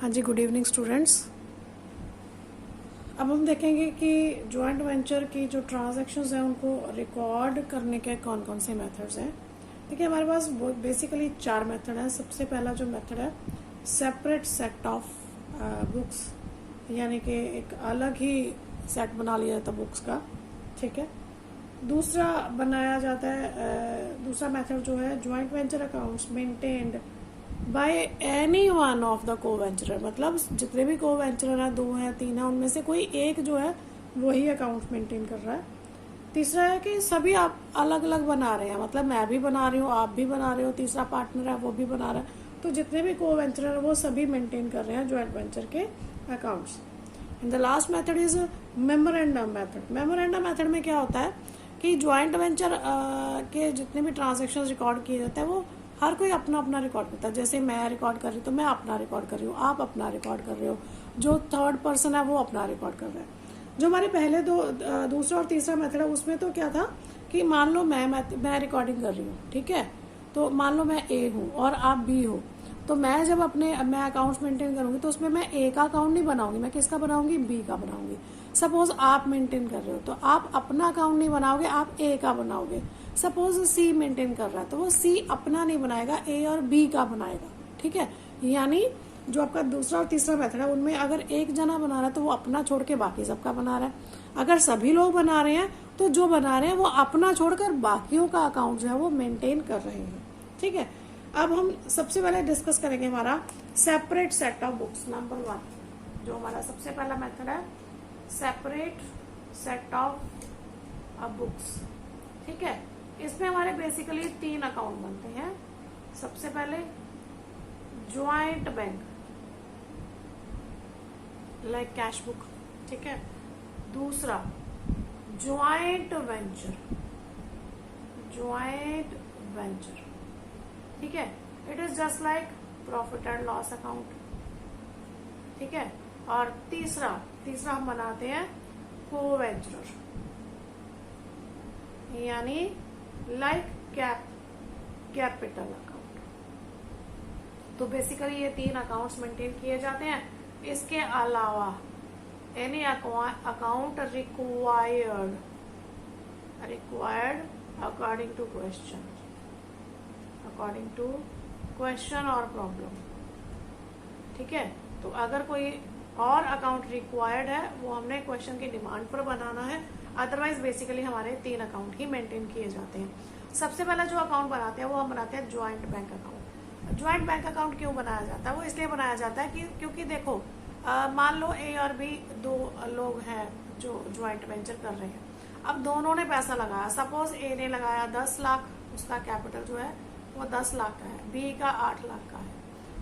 हाँ जी, good evening students. अब हम देखेंगे कि जॉइंट वेंचर की जो ट्रांजैक्शंस हैं उनको रिकॉर्ड करने के कौन कौन से मेथड्स हैं। देखिए, हमारे पास बेसिकली 4 मेथड हैं। सबसे पहला जो मेथड है सेपरेट सेट ऑफ बुक्स, यानी कि एक अलग ही सेट बना लिया जाता है बुक्स का। ठीक है। दूसरा बनाया जाता है दूसरा मेथड जो है joint venture accounts maintained by any one of the को वेंचरर, मतलब जितने भी को वेंचरर हैं, 2 हैं 3 हैं, उनमें से कोई एक जो है वही अकाउंट मेंटेन कर रहा है। तीसरा है कि सभी आप अलग अलग बना रहे हैं, मतलब मैं भी बना रही हूँ, आप भी बना रहे हो, तीसरा पार्टनर है वो भी बना रहा है, तो जितने भी को वेंचरर है वो सभी मेंटेन कर रहे हैं जॉइंट वेंचर के accounts. And the last method is memorandum method. Memorandum method में क्या होता है कि जॉइंट वेंचर के जितने भी ट्रांजेक्शन रिकॉर्ड किए जाते हैं वो हर कोई अपना अपना रिकॉर्ड करता है। जैसे मैं रिकॉर्ड कर रही हूँ तो मैं अपना रिकॉर्ड कर रही हूँ, आप अपना रिकॉर्ड कर रहे हो, जो थर्ड पर्सन है वो अपना रिकॉर्ड कर रहा है। जो हमारे पहले दूसरा और तीसरा मेथड है उसमें तो क्या था कि मान लो मैं रिकॉर्डिंग कर रही हूँ, ठीक है, तो मान लो मैं ए हूँ और आप बी हो, तो मैं जब मैं अकाउंट्स मेंटेन करूंगी तो उसमें मैं ए का अकाउंट नहीं बनाऊंगी, मैं किसका बनाऊंगी, बी का बनाऊंगी। सपोज आप मेंटेन कर रहे हो तो आप अपना अकाउंट नहीं बनाओगे, आप ए का बनाओगे। सपोज सी मेंटेन कर रहा है तो वो सी अपना नहीं बनाएगा, ए और बी का बनाएगा। ठीक है। यानी जो आपका दूसरा और तीसरा मेथड है उनमें अगर एक जना बना रहा है तो वो अपना छोड़ के बाकी सबका बना रहा है। अगर सभी लोग बना रहे हैं तो जो बना रहे हैं वो अपना छोड़कर बाकियों का अकाउंट जो है वो मेंटेन कर रहे हैं। ठीक है। अब हम सबसे पहले डिस्कस करेंगे हमारा separate set of books. Number 1 जो हमारा सबसे पहला मेथड है सेपरेट सेट ऑफ बुक्स। ठीक है। इसमें हमारे बेसिकली 3 अकाउंट बनते हैं। सबसे पहले joint bank like cash book. ठीक है। दूसरा ज्वाइंट वेंचर, ज्वाइंट वेंचर। ठीक है। It is just like profit and loss account. ठीक है। और तीसरा हम बनाते हैं को वेंचर, यानी लाइक कैपिटल अकाउंट। तो बेसिकली ये 3 अकाउंट्स मेंटेन किए जाते हैं। इसके अलावा any account required according to question और प्रॉब्लम। ठीक है। तो अगर कोई और अकाउंट रिक्वायर्ड है वो हमने क्वेश्चन की डिमांड पर बनाना है, अदरवाइज बेसिकली हमारे 3 अकाउंट ही मेंटेन किए जाते हैं। सबसे पहला जो अकाउंट बनाते हैं वो हम बनाते हैं joint bank account. Joint bank account क्यों बनाया जाता है? वो इसलिए बनाया जाता है कि क्योंकि देखो मान लो ए और बी 2 लोग हैं जो ज्वाइंट वेंचर कर रहे हैं। अब दोनों ने पैसा लगाया, सपोज ए ने लगाया 10 लाख, उसका कैपिटल जो है वो 10 लाख का है, बी का 8 लाख का है।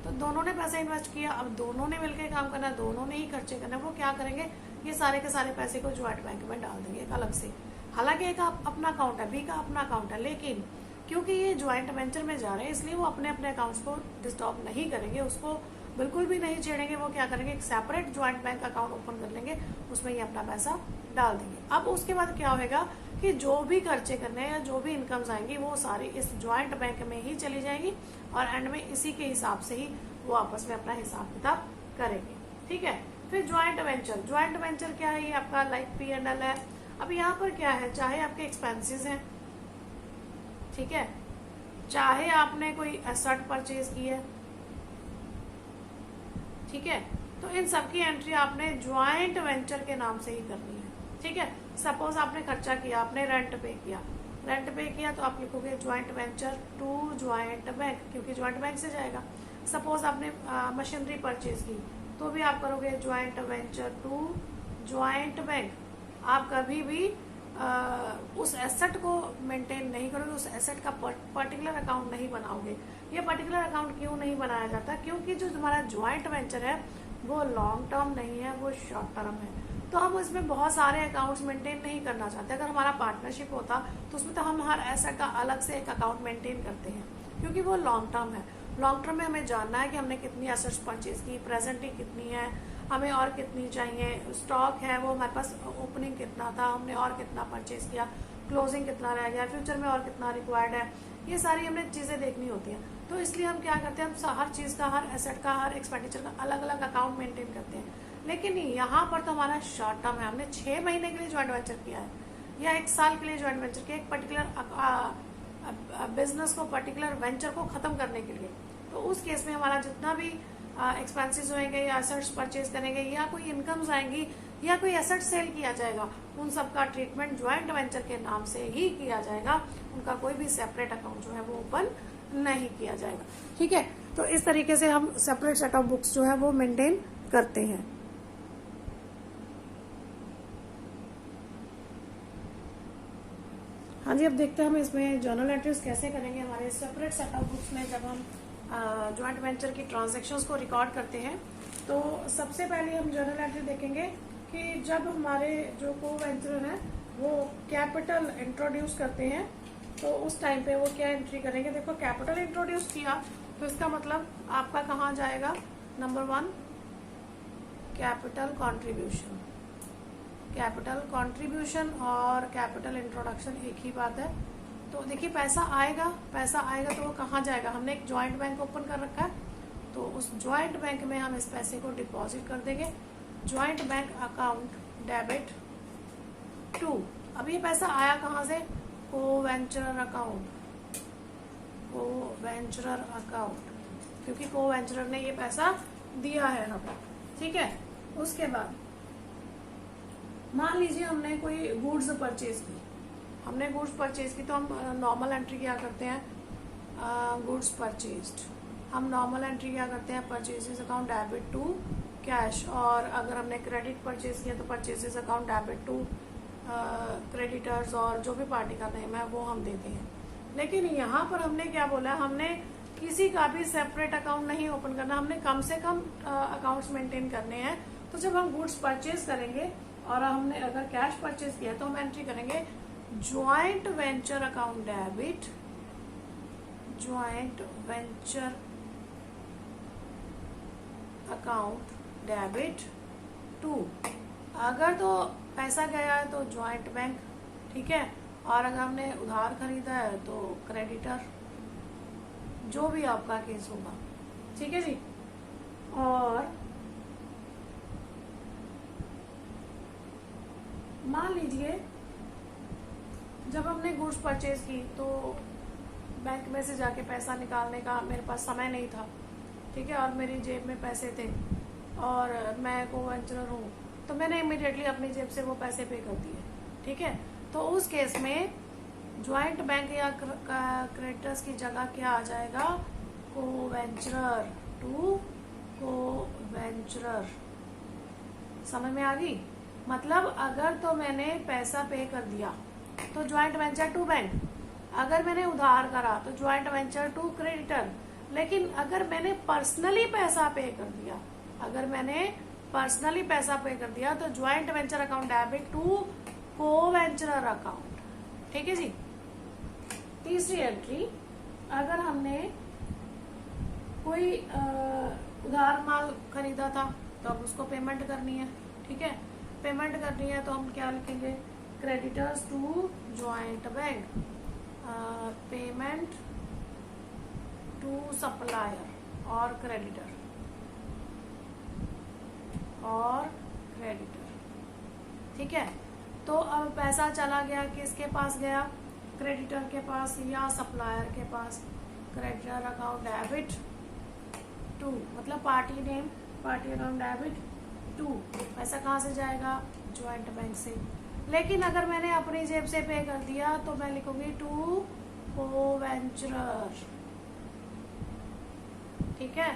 तो दोनों ने पैसा इन्वेस्ट किया। अब दोनों ने मिलकर काम करना है, दोनों ने ही खर्चे करना है। वो क्या करेंगे, ये सारे के सारे पैसे को ज्वाइंट बैंक में डाल देंगे एक अलग से। हालांकि एक अपना अकाउंट है, बी का अपना अकाउंट है, लेकिन क्योंकि ये ज्वाइंट वेंचर में जा रहे हैं इसलिए वो अपने अपने अकाउंट्स को डिस्टर्ब नहीं करेंगे, उसको बिल्कुल भी नहीं छेड़ेंगे। वो क्या करेंगे, एक separate joint bank account open कर लेंगे, उसमें ये अपना पैसा डाल देंगे। अब उसके बाद क्या होगा कि जो भी खर्चे करने हैं या जो भी इनकम्स आएंगी वो सारी इस ज्वाइंट बैंक में ही चली जाएंगी और एंड में इसी के हिसाब से ही वो आपस में अपना हिसाब किताब करेंगे। ठीक है। फिर ज्वाइंट वेंचर क्या है, ये आपका लाइक P&L है। अब यहाँ पर क्या है, चाहे आपके एक्सपेंसेस हैं, ठीक है, चाहे आपने कोई एसेट परचेज की है, ठीक है, तो इन सब की एंट्री आपने ज्वाइंट वेंचर के नाम से ही करनी है। ठीक है। सपोज आपने खर्चा किया, आपने रेंट पे किया तो आप लिखोगे joint venture to joint bank, क्योंकि ज्वाइंट बैंक से जाएगा। सपोज आपने मशीनरी परचेज की तो भी आप करोगे joint venture to joint bank. आप कभी भी उस एसेट को मेंटेन नहीं करोगे, उस एसेट का पर्टिकुलर अकाउंट नहीं बनाओगे। ये पर्टिकुलर अकाउंट क्यों नहीं बनाया जाता, क्योंकि जो तुम्हारा ज्वाइंट वेंचर है वो लॉन्ग टर्म नहीं है, वो शॉर्ट टर्म है। तो हम इसमें बहुत सारे अकाउंट्स मेंटेन नहीं करना चाहते। अगर हमारा पार्टनरशिप होता तो उसमें तो हम हर एसेट का अलग से एक अकाउंट मेंटेन करते हैं, क्योंकि वो लॉन्ग टर्म है। लॉन्ग टर्म में हमें जानना है कि हमने कितनी एसेट्स परचेज की, प्रेजेंटली कितनी है, हमें और कितनी चाहिए, स्टॉक है वो हमारे पास ओपनिंग कितना था, हमने और कितना परचेज किया, क्लोजिंग कितना रह गया, फ्यूचर में और कितना रिक्वायर्ड है। ये सारी हमें चीजें देखनी होती हैं। तो इसलिए हम क्या करते हैं, हम हर चीज का, हर एसेट का, हर एक्सपेंडिचर का अलग अलग अकाउंट मेंटेन करते हैं। लेकिन यहाँ पर तो हमारा शॉर्ट टर्म है, हमने 6 महीने के लिए ज्वाइंट वेंचर किया है या 1 साल के लिए ज्वाइंट वेंचर किया, एक पर्टिकुलर बिजनेस को, पर्टिकुलर वेंचर को खत्म करने के लिए। तो उस केस में हमारा जितना भी एक्सपेंसेस होंगे या एसेट्स परचेज करेंगे या कोई इनकम्स आएंगी या कोई एसेट सेल किया जाएगा, उन सब का ट्रीटमेंट ज्वाइंट वेंचर के नाम से ही किया जाएगा। उनका कोई भी सेपरेट अकाउंट जो है वो ओपन नहीं किया जाएगा। ठीक है, तो इस तरीके से हम सेपरेट सेट ऑफ बुक्स जो है वो मेंटेन करते हैं। हाँ जी, अब देखते हैं हम इसमें जर्नल एंट्रीज कैसे करेंगे हमारे सेपरेट सेट ऑफ बुक्स में। जब हम ज्वाइंट वेंचर की ट्रांजैक्शंस को रिकॉर्ड करते हैं तो सबसे पहले हम जर्नल एंट्री देखेंगे कि जब हमारे जो को वेंचर है वो कैपिटल इंट्रोड्यूस करते हैं तो उस टाइम पे वो क्या एंट्री करेंगे। देखो, कैपिटल इंट्रोड्यूस किया तो इसका मतलब आपका कहाँ जाएगा, number 1 capital contribution. Capital contribution और कैपिटल इंट्रोडक्शन एक ही बात है। तो देखिए, पैसा आएगा तो वो कहाँ जाएगा, हमने एक ज्वाइंट बैंक ओपन कर रखा है तो उस ज्वाइंट बैंक में हम इस पैसे को डिपॉजिट कर देंगे। Joint bank account debit to, अब ये पैसा आया कहाँ से, को-वेंचरर अकाउंट, को-वेंचरर अकाउंट, क्योंकि को-वेंचरर ने ये पैसा दिया है हमें। ठीक है, उसके बाद मान लीजिए हमने कोई गुड्स परचेज की, तो हम नॉर्मल एंट्री क्या करते हैं, गुड्स परचेज्ड, हम नॉर्मल एंट्री क्या करते हैं, purchases account debit to cash. और अगर हमने क्रेडिट परचेज किया तो purchases account debit to creditors, और जो भी पार्टी का नेम है वो हम देते हैं। लेकिन यहाँ पर हमने क्या बोला, हमने किसी का भी सेपरेट अकाउंट नहीं ओपन करना, हमने कम से कम अकाउंट्स मेंटेन करने हैं। तो जब हम गुड्स परचेज करेंगे और हमने अगर कैश परचेज किया तो हम एंट्री करेंगे joint venture account debit, joint venture account debit to, अगर तो पैसा गया है तो ज्वाइंट बैंक। ठीक है, और अगर हमने उधार खरीदा है तो क्रेडिटर, जो भी आपका केस होगा। ठीक है जी, और मान लीजिए जब हमने गुड्स परचेज की तो बैंक में से जाके पैसा निकालने का मेरे पास समय नहीं था। ठीक है, और मेरी जेब में पैसे थे और मैं को-वेंचरर हूँ, तो मैंने इमीडिएटली अपनी जेब से वो पैसे पे कर दिए। ठीक है, तो उस केस में ज्वाइंट बैंक या क्रेडिटर्स की जगह क्या आ जाएगा, को-वेंचरर टू को-वेंचरर। समझ में आ गई? मतलब अगर तो मैंने पैसा पे कर दिया तो ज्वाइंट वेंचर टू बैंक, अगर मैंने उधार करा तो ज्वाइंट वेंचर टू क्रेडिटर। लेकिन अगर मैंने पर्सनली पैसा पे कर दिया, तो joint venture account debit to co-venturer account. ठीक है जी। तीसरी एंट्री, अगर हमने कोई उधार माल खरीदा था तो अब उसको पेमेंट करनी है। ठीक है, पेमेंट करनी है तो हम क्या लिखेंगे, creditors to joint bank, payment to supplier और क्रेडिटर, ठीक है, तो अब पैसा चला गया, किसके पास गया, क्रेडिटर के पास या सप्लायर के पास। क्रेडिटर अकाउंट डेबिट टू, मतलब party name, party account debit to, पैसा कहाँ से जाएगा, ज्वाइंट बैंक से। लेकिन अगर मैंने अपनी जेब से पे कर दिया तो मैं लिखूंगी टू को-वेंचरर। ठीक है,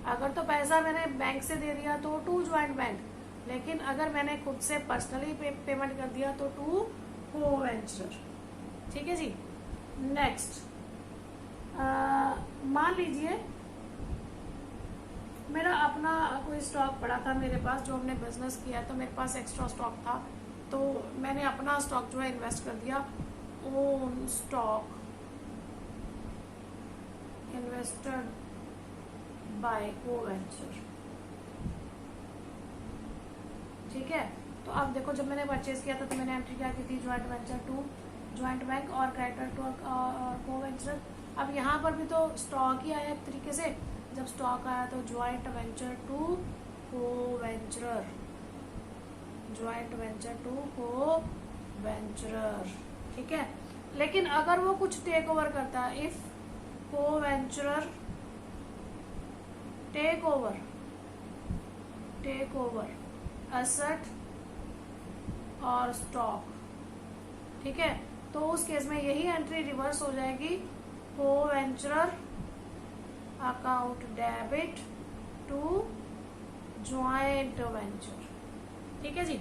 अगर तो पैसा मैंने बैंक से दे दिया तो टू ज्वाइंट बैंक, लेकिन अगर मैंने खुद से पर्सनली पेमेंट कर दिया तो टू को-वेंचरर। ठीक है जी। नेक्स्ट, मान लीजिए मेरा अपना कोई स्टॉक पड़ा था मेरे पास, जो हमने बिजनेस किया तो मेरे पास एक्स्ट्रा स्टॉक था, तो मैंने अपना स्टॉक जो है इन्वेस्ट कर दिया। Own stock invested by co-venture. ठीक है, तो अब देखो, जब मैंने परचेज किया था तो मैंने एंट्री क्या की थी, joint venture to joint bank और क्रेडिटर टू और को वेंचर। अब यहाँ पर भी तो स्टॉक ही आया एक तरीके से, जब स्टॉक आया तो ज्वाइंट वेंचर टू को वेंचर, ज्वाइंट वेंचर टू को वेंचर, ठीक है। लेकिन अगर वो कुछ टेक ओवर करता है, इफ को वेंचर टेक ओवर एसेट और स्टॉक, ठीक है, तो उस केस में यही एंट्री रिवर्स हो जाएगी, co venture account debit to joint venture, ठीक है जी।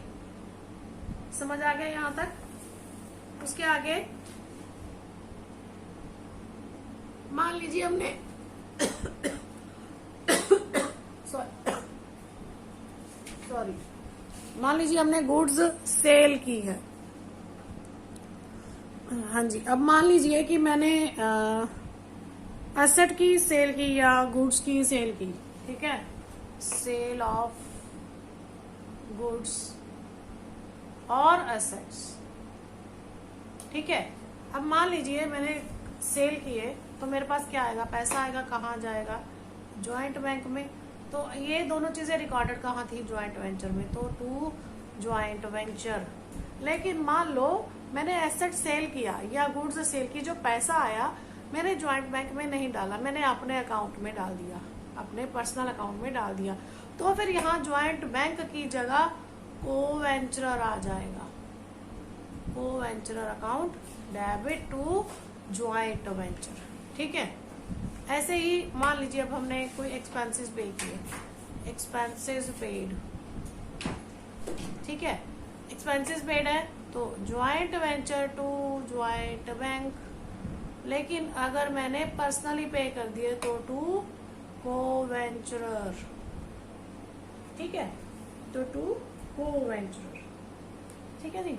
समझ आ गया यहां तक? उसके आगे मान लीजिए हमने सॉरी मान लीजिए हमने गुड्स सेल की है। हाँ जी, अब मान लीजिए कि मैंने एसेट की सेल की या गुड्स की सेल की, ठीक है, सेल ऑफ गुड्स और एसेट्स, ठीक है। अब मान लीजिए मैंने सेल किए तो मेरे पास क्या आएगा, पैसा आएगा, कहाँ जाएगा, ज्वाइंट बैंक में। तो ये दोनों चीजें रिकॉर्डेड कहाँ थी, ज्वाइंट वेंचर में, तो टू ज्वाइंट वेंचर। लेकिन मान लो मैंने एसेट सेल किया या गुड्स सेल की, जो पैसा आया मैंने ज्वाइंट बैंक में नहीं डाला, मैंने अपने अकाउंट में डाल दिया, अपने पर्सनल अकाउंट में डाल दिया, तो फिर यहाँ ज्वाइंट बैंक की जगह को वेंचरर आ जाएगा, co वेंचरर account debit to joint venture, ठीक है। ऐसे ही मान लीजिए अब हमने कोई एक्सपेंसेस पे किए, एक्सपेंसेस पेड, ठीक है, एक्सपेंसेस पेड है तो joint venture to joint bank. लेकिन अगर मैंने पर्सनली पे कर दिए तो टू को वेंचरर, ठीक है, तो टू को वेंचरर, ठीक है जी।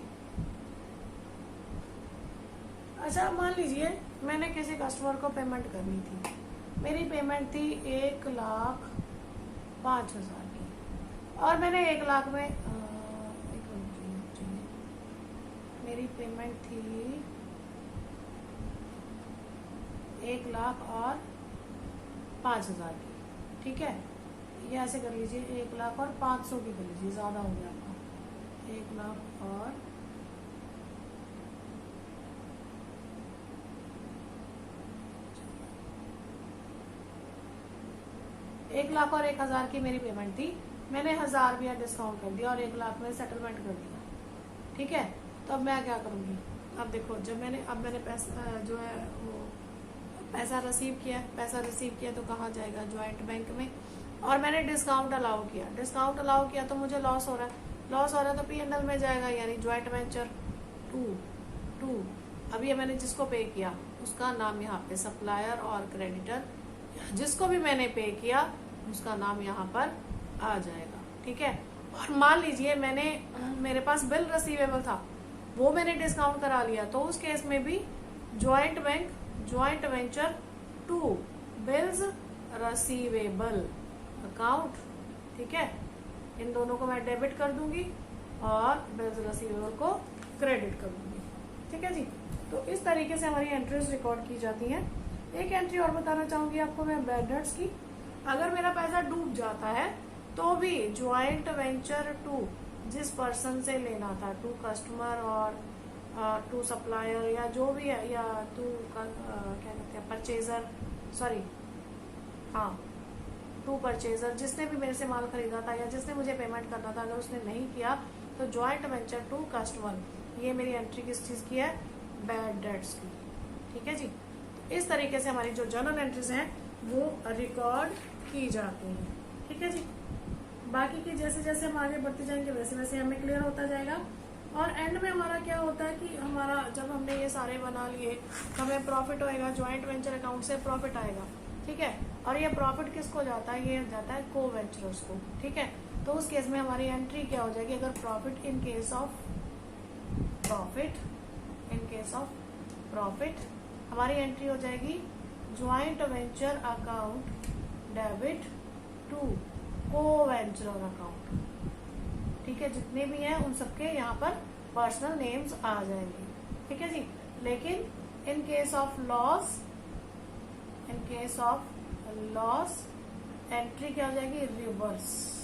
अच्छा, मान लीजिए मैंने किसी कस्टमर को पेमेंट करनी थी, मेरी पेमेंट थी 1,05,000 की, और मैंने 1 लाख में मेरी पेमेंट थी 1,05,000 की, ठीक है। ये ऐसे कर लीजिए, 1,05,100 की कर लीजिए, ज्यादा हो गया आपका, 1,01,000 की मेरी पेमेंट थी, मैंने 1,000 रुपया डिस्काउंट कर दिया और 1 लाख में सेटलमेंट कर दिया, ठीक है। तो अब मैं क्या करूंगी, अब देखो, जब मैंने पैसा जो है वो पैसा रिसीव किया, तो कहाँ जाएगा, ज्वाइंट बैंक में। और मैंने डिस्काउंट अलाउ किया तो मुझे लॉस हो रहा है, तो P&L में जाएगा, यानी ज्वाइंट वेंचर टू। अब ये मैंने जिसको पे किया उसका नाम यहाँ पे सप्लायर और क्रेडिटर, जिसको भी मैंने पे किया उसका नाम यहाँ पर आ जाएगा, ठीक है। और मान लीजिए मेरे पास बिल रिसीवेबल था, वो मैंने डिस्काउंट करा लिया, तो उस केस में भी joint bank joint venture to bills receivable account, ठीक है, इन दोनों को मैं डेबिट कर दूंगी और बिल्स रिसीवेबल को क्रेडिट कर दूंगी, ठीक है जी। तो इस तरीके से हमारी एंट्रीज रिकॉर्ड की जाती हैं। एक एंट्री और बताना चाहूंगी आपको मैं बैड डेट्स की। अगर मेरा पैसा डूब जाता है तो भी ज्वाइंट वेंचर टू जिस पर्सन से लेना था, टू कस्टमर और टू सप्लायर या जो भी है, या टू क्या कहते हैं परचेजर, सॉरी हाँ, टू परचेजर, जिसने भी मेरे से माल खरीदा था या जिसने मुझे पेमेंट करना था, अगर उसने नहीं किया तो ज्वाइंट वेंचर टू कस्टमर, ये मेरी एंट्री किस चीज की है, बैड डेट्स की, ठीक है जी। इस तरीके से हमारी जो जर्नल एंट्रीज हैं वो रिकॉर्ड की जाती हैं, ठीक है जी। बाकी की जैसे जैसे हम आगे बढ़ते जाएंगे वैसे वैसे हमें क्लियर होता जाएगा। और एंड में हमारा क्या होता है कि हमारा जब हमने ये सारे बना लिए, हमें प्रॉफिट होएगा, ज्वाइंट वेंचर अकाउंट से प्रॉफिट आएगा, ठीक है। और ये प्रॉफिट किसको जाता है, ये जाता है को वेंचरर्स को, ठीक है। तो उस केस में हमारी एंट्री क्या हो जाएगी, अगर profit in case of profit हमारी एंट्री हो जाएगी joint venture account debit to को वेंचरर अकाउंट, ठीक है। जितने भी हैं उन सबके यहाँ पर पर्सनल नेम्स आ जाएंगे, ठीक है जी। लेकिन in case of loss entry क्या हो जाएगी, रिवर्स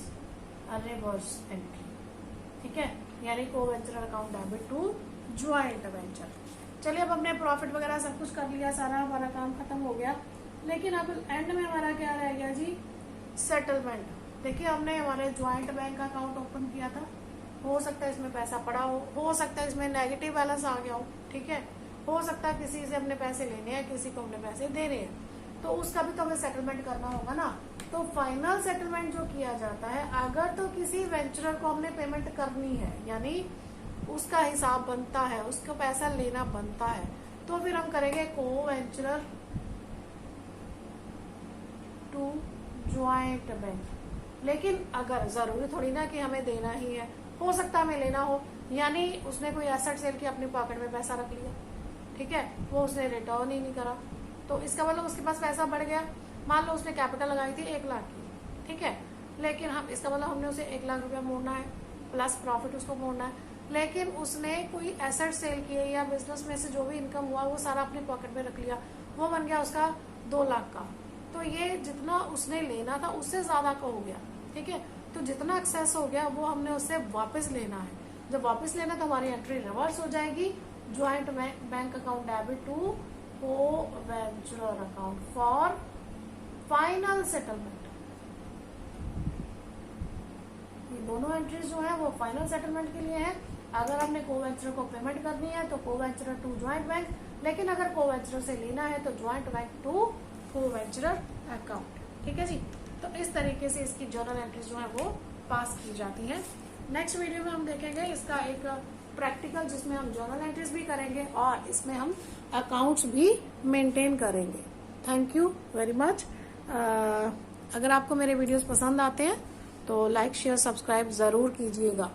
एंट्री। ठीक है, यानी co venture account debit to joint venture. चलिए अब हमने प्रॉफिट वगैरह सब कुछ कर लिया, सारा हमारा काम खत्म हो गया, लेकिन अब एंड में हमारा क्या रह गया जी, सेटलमेंट। देखिए हमने हमारे ज्वाइंट बैंक अकाउंट ओपन किया था, हो सकता है इसमें पैसा पड़ा हो सकता है इसमें नेगेटिव बैलेंस आ गया हो, ठीक है, हो सकता है किसी से हमने पैसे लेने हैं, किसी को हमने पैसे देने हैं, तो उसका भी तो हमें सेटलमेंट करना होगा ना। तो फाइनल सेटलमेंट जो किया जाता है, अगर तो किसी वेंचरर को हमने पेमेंट करनी है, यानी उसका हिसाब बनता है, उसको पैसा लेना बनता है, तो फिर हम करेंगे को वेंचरर टू ज्वाइंट बैंक। लेकिन अगर जरूरी थोड़ी ना कि हमें देना ही है, हो सकता है हमें लेना हो, यानी उसने कोई एसेट सेल की अपनी पॉकेट में पैसा रख लिया, ठीक है, वो उसने रिटर्न ही नहीं करा, तो इसका मतलब उसके पास पैसा बढ़ गया। मान लो उसने कैपिटल लगाई थी 1 लाख की, ठीक है, लेकिन हम इसका मतलब हमने उसे 1 लाख रुपया मोड़ना है प्लस प्रॉफिट उसको मोड़ना है, लेकिन उसने कोई एसेट सेल किए या बिजनेस में से जो भी इनकम हुआ वो सारा अपनी पॉकेट में रख लिया, वो बन गया उसका 2 लाख का। तो ये जितना उसने लेना था उससे ज्यादा का हो गया, ठीक है, तो जितना एक्सेस हो गया वो हमने उससे वापस लेना है। जब वापस लेना तो हमारी एंट्री रिवर्स हो जाएगी, joint bank account debit to को वेंचरर अकाउंट फॉर फाइनल सेटलमेंट। ये दोनों एंट्रीज जो है वो फाइनल सेटलमेंट के लिए है। अगर हमने को वेंचरर को पेमेंट करनी है तो को वेंचरर टू ज्वाइंट बैंक, लेकिन अगर को वेंचरर से लेना है तो ज्वाइंट बैंक टू को वेंचरर अकाउंट। ठीक है जी, तो इस तरीके से इसकी जर्नल एंट्रीज जो है वो पास की जाती है। नेक्स्ट वीडियो में हम देखेंगे इसका एक प्रैक्टिकल, जिसमें हम जर्नल एंट्रीज भी करेंगे और इसमें हम अकाउंट्स भी मेंटेन करेंगे। Thank you very much. अगर आपको मेरे वीडियोस पसंद आते हैं तो लाइक शेयर सब्सक्राइब जरूर कीजिएगा।